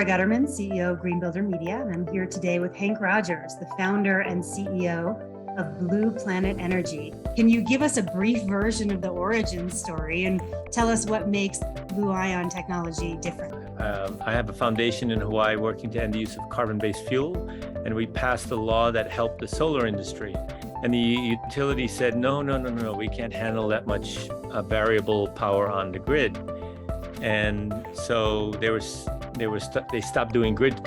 Sara Gutterman, CEO of Green Builder Media, and I'm here today with Henk Rogers, the founder and CEO of Blue Planet Energy. Can you give us a brief version of the origin story and tell us what makes blue ion technology different? I have a foundation in Hawaii working to end the use of carbon-based fuel, and we passed a law that helped the solar industry. And the utility said, no, we can't handle that much variable power on the grid. And so they stopped doing grid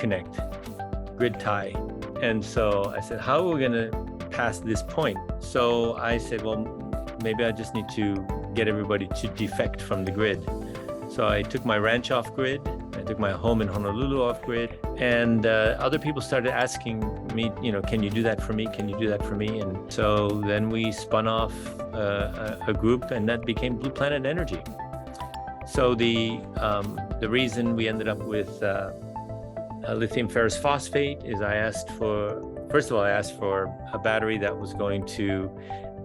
tie. And so I said, how are we going to pass this point? So I said, well, maybe I just need to get everybody to defect from the grid. So I took my ranch off grid, I took my home in Honolulu off grid, and other people started asking me, can you do that for me? Can you do that for me? And so then we spun off a group, and that became Blue Planet Energy. So the reason we ended up with lithium ferrous phosphate is I asked for a battery that was going to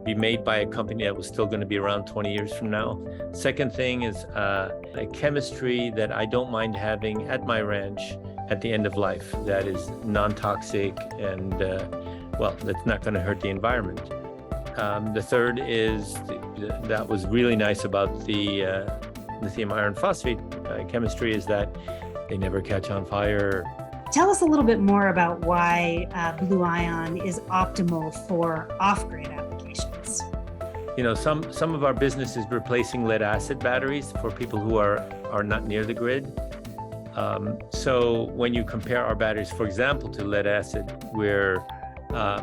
be made by a company that was still going to be around 20 years from now. Second thing is a chemistry that I don't mind having at my ranch at the end of life that is non-toxic and, that's not going to hurt the environment. The third is that was really nice about the lithium iron phosphate chemistry is that they never catch on fire. Tell us a little bit more about why blue ion is optimal for off-grid applications. Some of our business is replacing lead acid batteries for people who are not near the grid. So when you compare our batteries, for example, to lead acid, we're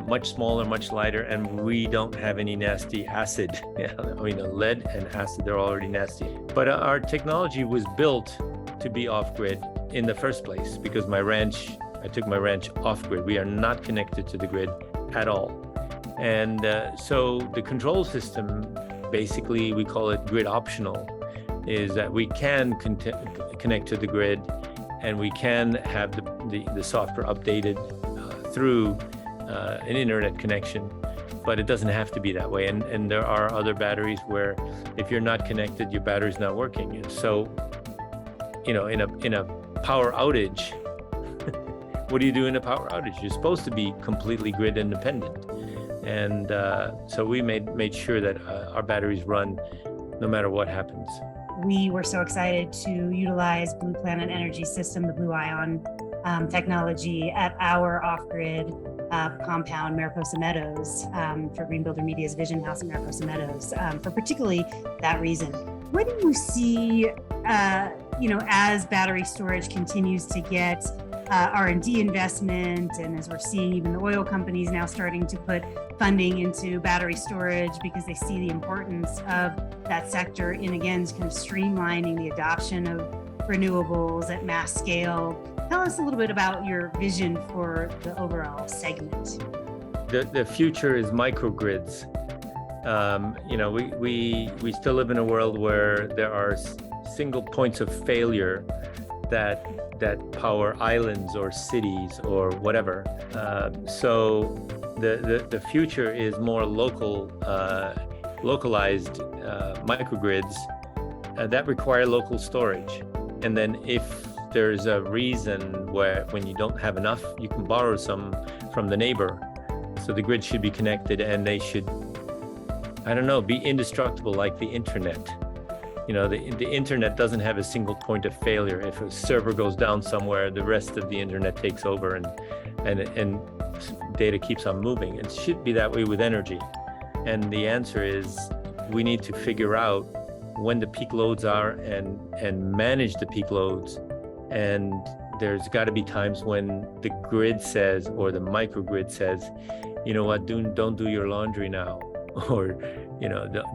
much smaller, much lighter, and we don't have any nasty acid. Lead and acid, they're already nasty. But our technology was built to be off-grid in the first place because I took my ranch off-grid. We are not connected to the grid at all. And so the control system, basically we call it grid optional, is that we can connect to the grid and we can have the software updated through an internet connection, but it doesn't have to be that way. And there are other batteries where if you're not connected, your battery's not working. And so, in a power outage, what do you do in a power outage? You're supposed to be completely grid independent. And so we made sure that our batteries run no matter what happens. We were so excited to utilize Blue Planet Energy system, the blue ion technology at our off-grid compound, Mariposa Meadows, for Green Builder Media's VISION House Mariposa Meadows, for particularly that reason. What do you see, as battery storage continues to get R&D investment, and as we're seeing even the oil companies now starting to put funding into battery storage because they see the importance of that sector in, again, kind of streamlining the adoption of renewables at mass scale. Tell us a little bit about your vision for the overall segment. The future is microgrids. We still live in a world where there are single points of failure that power islands or cities or whatever. So the future is more localized microgrids that require local storage. And then if there's a reason where when you don't have enough, you can borrow some from the neighbor. So the grid should be connected and they should, be indestructible like the internet. The internet doesn't have a single point of failure. If a server goes down somewhere, the rest of the internet takes over and data keeps on moving. It should be that way with energy. And the answer is we need to figure out when the peak loads are and manage the peak loads. And there's got to be times when the grid says, or the microgrid says, don't do your laundry now, or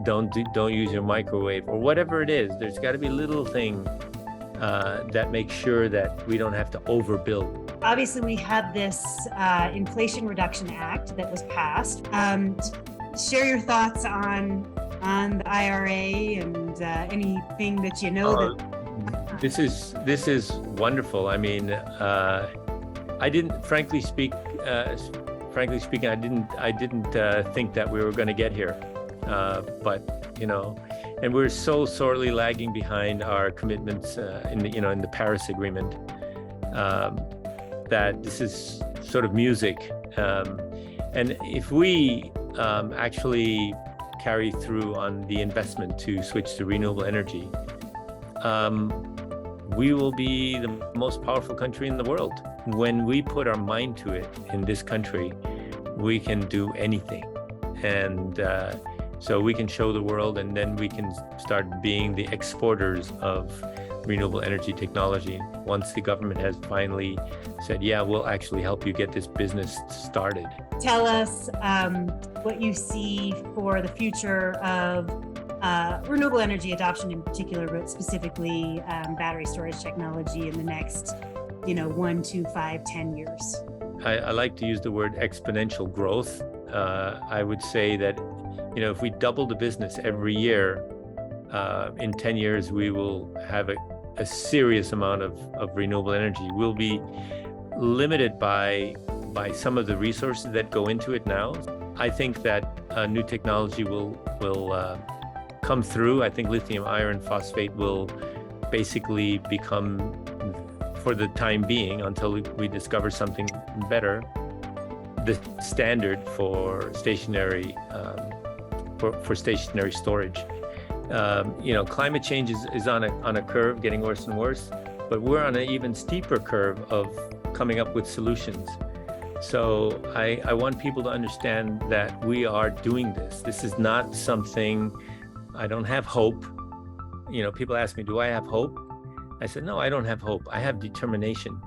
don't use your microwave, or whatever it is. There's got to be little thing that makes sure that we don't have to overbuild. Obviously, we have this Inflation Reduction Act that was passed. Share your thoughts on the IRA and anything that you know that. This is wonderful. I mean, I didn't, frankly speaking, I didn't think that we were going to get here. But and we're so sorely lagging behind our commitments in the Paris Agreement. that this is sort of music. And if we actually carry through on the investment to switch to renewable energy, we will be the most powerful country in the world. When we put our mind to it in this country, we can do anything. And so we can show the world, and then we can start being the exporters of renewable energy technology once the government has finally said, yeah, we'll actually help you get this business started. Tell us what you see for the future of renewable energy adoption in particular, but specifically battery storage technology in the next 1, 2, 5, 10 years. I like to use the word exponential growth. I would say that if we double the business every year, in 10 years, we will have a serious amount of renewable energy. We'll be limited by some of the resources that go into it now. I think that new technology will come through. I think lithium iron phosphate will basically become, for the time being, until we discover something better, the standard for stationary stationary storage. Climate change is on a curve, getting worse and worse, but we're on an even steeper curve of coming up with solutions. So I want people to understand that we are doing this. This is not something, I don't have hope. People ask me, do I have hope? I said, no, I don't have hope. I have determination.